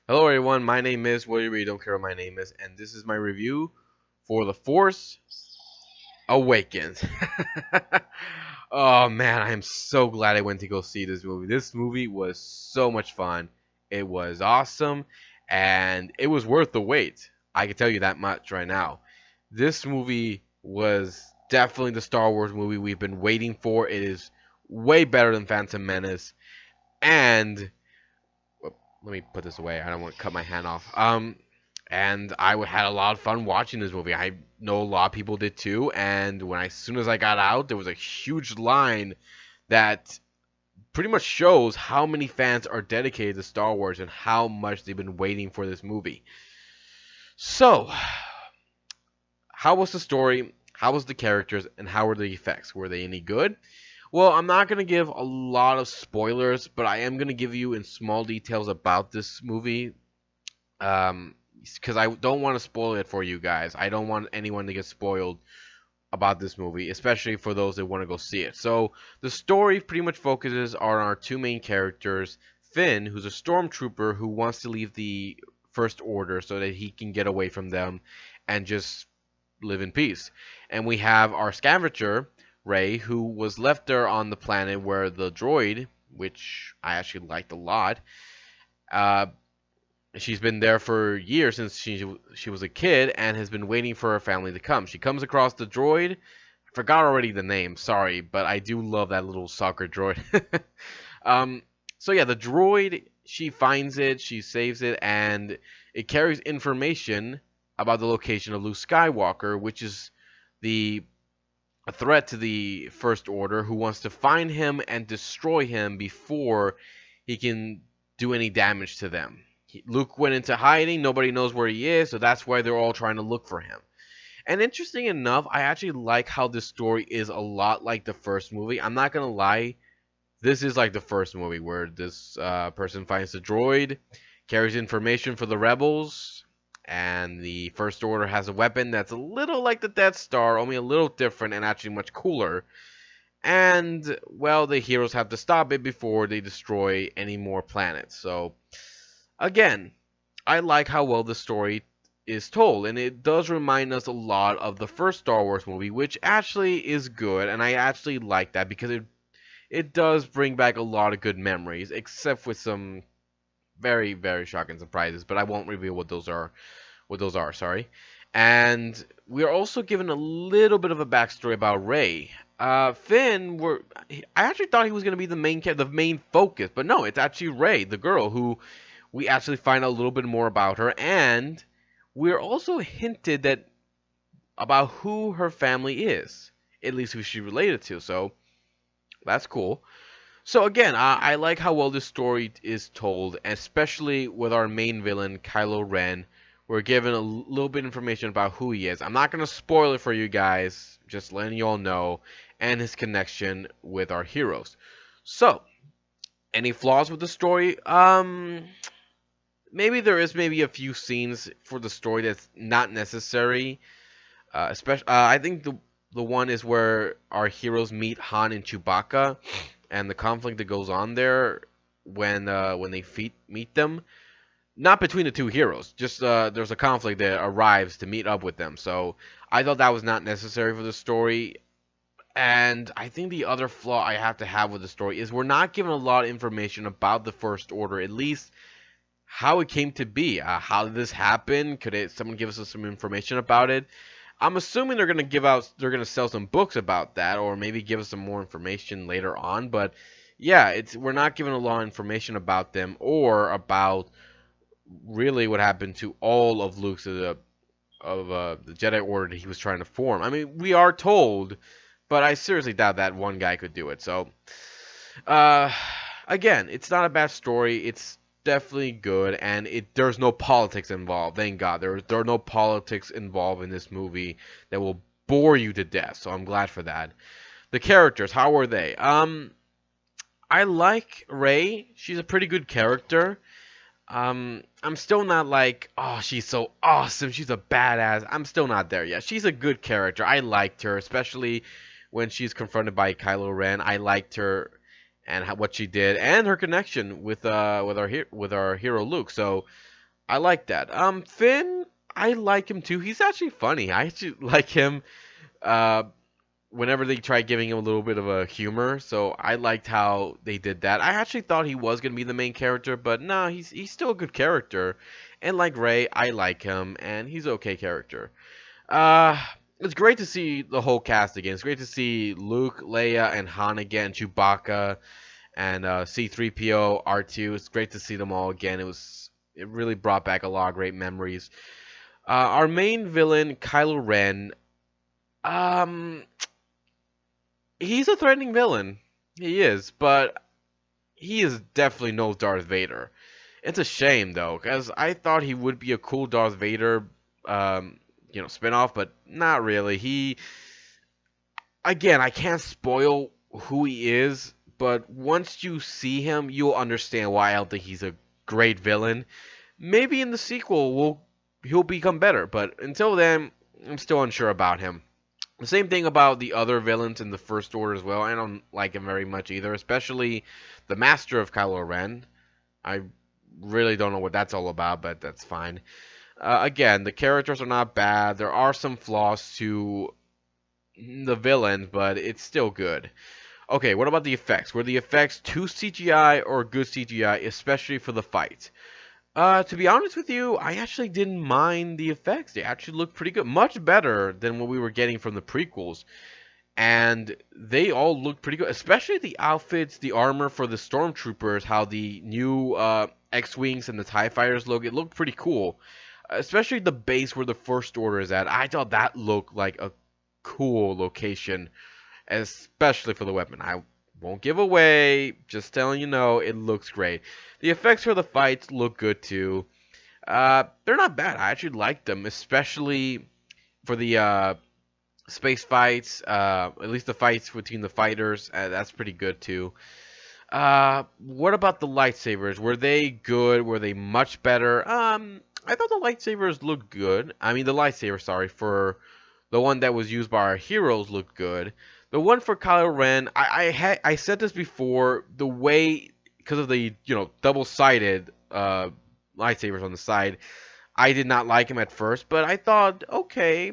Hello everyone, my name is Well, you really don't care what my name is, and this is my review for The Force Awakens. Oh man, I am so glad I went to go see this movie. This movie was so much fun. It was awesome, and it was worth the wait. I can tell you that much right now. This movie was definitely the Star Wars movie we've been waiting for. It is way better than Phantom Menace, and let me put this away. I don't want to cut my hand off. And had a lot of fun watching this movie. I know a lot of people did too. And as soon as I got out, there was a huge line that pretty much shows how many fans are dedicated to Star Wars and how much they've been waiting for this movie. So, how was the story? How was the characters? And how were the effects? Were they any good? Well, I'm not going to give a lot of spoilers, but I am going to give you in small details about this movie because I don't want to spoil it for you guys. I don't want anyone to get spoiled about this movie, especially for those that want to go see it. So the story pretty much focuses on our two main characters, Finn, who's a stormtrooper who wants to leave the First Order so that he can get away from them and just live in peace. And we have our scavenger, Ray, who was left there on the planet where the droid, which I actually liked a lot, uh, she's been there for years since she was a kid and has been waiting for her family to come. She comes across the droid. I forgot already the name, sorry, but I do love that little soccer droid. um, so yeah, the droid, she finds it, she saves it, and it carries information about the location of Luke Skywalker, which is the a threat to the First Order, who wants to find him and destroy him before he can do any damage to them. Luke went into hiding, nobody knows where he is, so that's why they're all trying to look for him. And interesting enough, I actually like how this story is a lot like the first movie. I'm not gonna lie, this is like the first movie where this person finds the droid, carries information for the rebels, and the First Order has a weapon that's a little like the Death Star, only a little different and actually much cooler. And, well, the heroes have to stop it before they destroy any more planets. So, again, I like how well the story is told, and it does remind us a lot of the first Star Wars movie, which actually is good, and I actually like that because it does bring back a lot of good memories, except with some very, very shocking surprises, but I won't reveal what those are. What those are, sorry. And we are also given a little bit of a backstory about Ray. Finn, I actually thought he was going to be the main focus, but no, it's actually Ray, the girl, who we actually find out a little bit more about her, and we're also hinted that about who her family is, at least who she's related to. So that's cool. So again, I like how well this story is told, especially with our main villain, Kylo Ren. We're given a little bit of information about who he is. I'm not going to spoil it for you guys, just letting you all know, and his connection with our heroes. So, any flaws with the story? Maybe there is maybe a few scenes for the story that's not necessary. Especially, I think the one is where our heroes meet Han and Chewbacca, and the conflict that goes on there when they meet them. Not between the two heroes, just there's a conflict that arrives to meet up with them. So I thought that was not necessary for the story. And I think the other flaw I have to have with the story is we're not given a lot of information about the First Order, at least how it came to be. How did this happen? Someone give us some information about it? I'm assuming they're gonna sell some books about that, or maybe give us some more information later on. But yeah, we're not given a lot of information about them or about really what happened to all of the Jedi Order that he was trying to form. I mean, we are told, but I seriously doubt that one guy could do it. So, uh, again, it's not a bad story. It's definitely good, and there's no politics involved. Thank God, there are no politics involved in this movie that will bore you to death. So I'm glad for that. The characters, how are they? I like Rey. She's a pretty good character. I'm still not like, oh, she's so awesome. She's a badass. I'm still not there yet. She's a good character. I liked her, especially when she's confronted by Kylo Ren. I liked her and what she did, and her connection with our hero Luke. So, I like that. Finn, I like him too. He's actually funny. I actually like him. Uh, Whenever they try giving him a little bit of a humor, so I liked how they did that. I actually thought he was gonna be the main character, but no, he's still a good character. And like Ray, I like him, and he's an okay character. Uh, it's great to see the whole cast again. It's great to see Luke, Leia, and Han again, Chewbacca, and C-3PO, R2. It's great to see them all again. It really brought back a lot of great memories. Our main villain, Kylo Ren. Um, he's a threatening villain. He is, but he is definitely no Darth Vader. It's a shame though, because I thought he would be a cool Darth Vader, spinoff, but not really. Again, I can't spoil who he is, but once you see him, you'll understand why I don't think he's a great villain. Maybe in the sequel he'll become better, but until then, I'm still unsure about him. The same thing about the other villains in the First Order as well. I don't like him very much either, especially the Master of Kylo Ren. I really don't know what that's all about, but that's fine. Again, the characters are not bad. There are some flaws to the villains, but it's still good. Okay, what about the effects? Were the effects too CGI or good CGI, especially for the fight? To be honest with you, I actually didn't mind the effects. They actually looked pretty good. Much better than what we were getting from the prequels. And they all looked pretty good, especially the outfits, the armor for the stormtroopers, how the new X-Wings and the TIE fighters look. It looked pretty cool. Especially the base where the First Order is at. I thought that looked like a cool location, especially for the weapon. I won't give away, just telling you know, it looks great. The effects for the fights look good too. They're not bad. I actually like them, especially for the space fights. At least the fights between the fighters. That's pretty good too. What about the lightsabers? Were they good? Were they much better? I thought the lightsabers looked good. I mean, the lightsaber, sorry, for the one that was used by our heroes looked good. The one for Kylo Ren, I said this before. The way, because of the double-sided lightsabers on the side, I did not like him at first, but I thought, okay,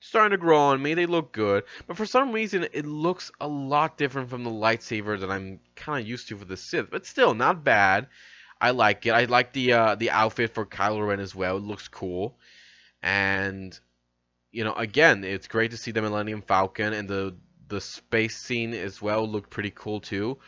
starting to grow on me. They look good, but for some reason, it looks a lot different from the lightsaber that I'm kind of used to for the Sith. But still, not bad. I like it. I like the outfit for Kylo Ren as well. It looks cool, and again, it's great to see the Millennium Falcon and the space scene as well look pretty cool too.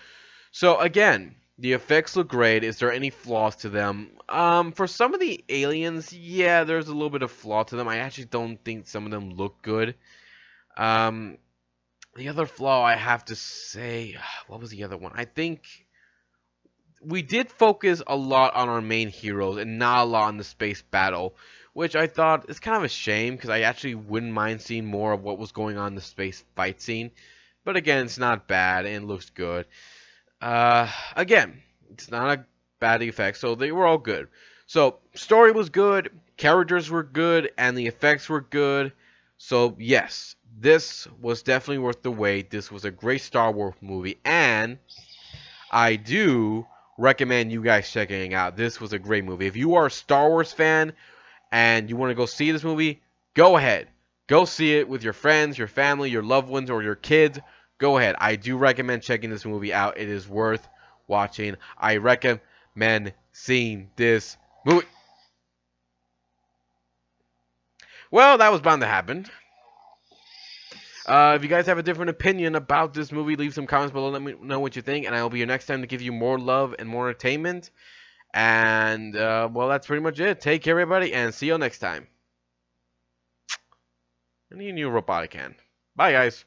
So again, the effects look great. Is there any flaws to them? For some of the aliens, yeah, there's a little bit of flaw to them. I actually don't think some of them look good. Um, the other flaw I have to say, what was the other one? I think we did focus a lot on our main heroes and not a lot on the space battle, which I thought is kind of a shame because I actually wouldn't mind seeing more of what was going on in the space fight scene. But again, it's not bad and it looks good. Again, it's not a bad effect, so they were all good. So story was good, characters were good, and the effects were good. So yes, this was definitely worth the wait. This was a great Star Wars movie, and I do recommend you guys checking it out. This was a great movie. If you are a Star Wars fan and you want to go see this movie, go ahead. Go see it with your friends, your family, your loved ones, or your kids. Go ahead. I do recommend checking this movie out. It is worth watching. I recommend seeing this movie. Well, that was bound to happen. If you guys have a different opinion about this movie, leave some comments below. Let me know what you think, and I will be here next time to give you more love and more entertainment. And, well, that's pretty much it. Take care, everybody, and see you next time. I need a new robotic hand. Bye, guys.